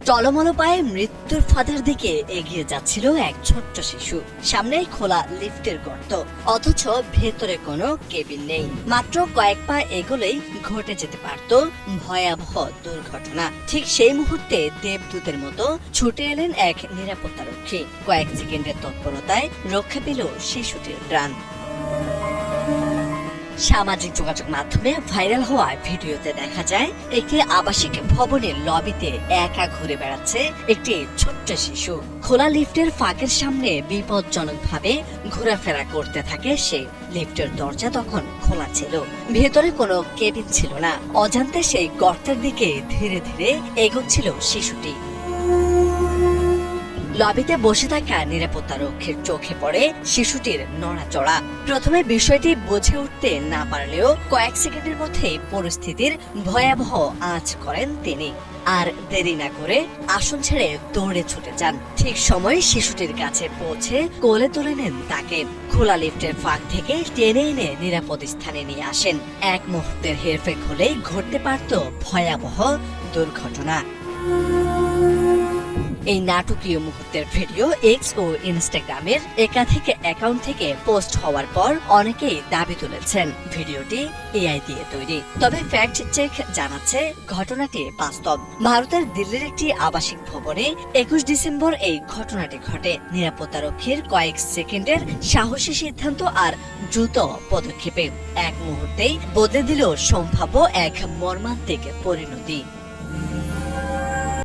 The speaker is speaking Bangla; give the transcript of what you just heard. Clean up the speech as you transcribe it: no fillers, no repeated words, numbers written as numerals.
টলমল পায়ে মৃত্যুর ফাঁদের দিকে এগিয়ে যাচ্ছিল এক ছোট্ট শিশু। সামনে খোলা লিফটের গর্ত, অথচ ভেতরে কোনো কেবিন নেই। মাত্র কয়েক পা এগোলেই ঘটে যেতে পারত ভয়াবহ দুর্ঘটনা। ঠিক সেই মুহূর্তে দেবদূতের মতো ছুটে এলেন এক নিরাপত্তারক্ষী। কয়েক সেকেন্ডের তৎপরতায় রক্ষা পেল শিশুটির প্রাণ। সামাজিক যোগাযোগ মাধ্যমে ভাইরাল হওয়া ভিডিওতে দেখা যায় একটি আবাসিক ভবনের লবিতে একা ঘুরে বেড়াচ্ছে একটি ছোট্ট শিশু। খোলা লিফটের ফাঁকের সামনে বিপজ্জনকভাবে ঘোরাফেরা করতে থাকে সে। লিফটের দরজা তখন খোলা ছিল, ভেতরে কোনো কেবিন ছিল না। অজান্তে সেই গর্তের দিকে ধীরে ধীরে এগোচ্ছিল শিশুটি। লবিতে বসে থাকা নিরাপত্তারক্ষীর চোখে পড়ে শিশুটির নড়াচড়া। প্রথমে বিষয়টি বুঝে উঠতে না পারলেও কয়েক সেকেন্ডের মধ্যে পরিস্থিতির ভয়াবহ আঁচ করেন তিনি। আর দেরি না করে আসন ছেড়ে দৌড়ে ছুটে যান। ঠিক সময় শিশুটির কাছে পৌঁছে কোলে তুলে নেন তাকে। খোলা লিফটের ফাঁক থেকে টেনে এনে নিরাপদ স্থানে নিয়ে আসেন। এক মুহূর্তের হেরফের হলেই ঘটতে পারত ভয়াবহ দুর্ঘটনা। এই নাটকীয় মুহূর্তের ভিডিও এক্স ও ইনস্টাগ্রামের একাধিক অ্যাকাউন্ট থেকে পোস্ট হওয়ার পর অনেকেই দাবি তুলেছেন ভিডিওটি এআই দিয়ে তৈরি। তবে ফ্যাক্ট চেক জানাচ্ছে ঘটনাটি বাস্তব। ভারতের দিল্লির একটি আবাসিক ভবনে 21 ডিসেম্বর এই ঘটনাটি ঘটে। নিরাপত্তারক্ষীর কয়েক সেকেন্ডের সাহসী সিদ্ধান্ত আর দ্রুত পদক্ষেপে এক মুহূর্তেই বদলে দিল সম্ভাব্য এক মর্মান্তিক পরিণতি।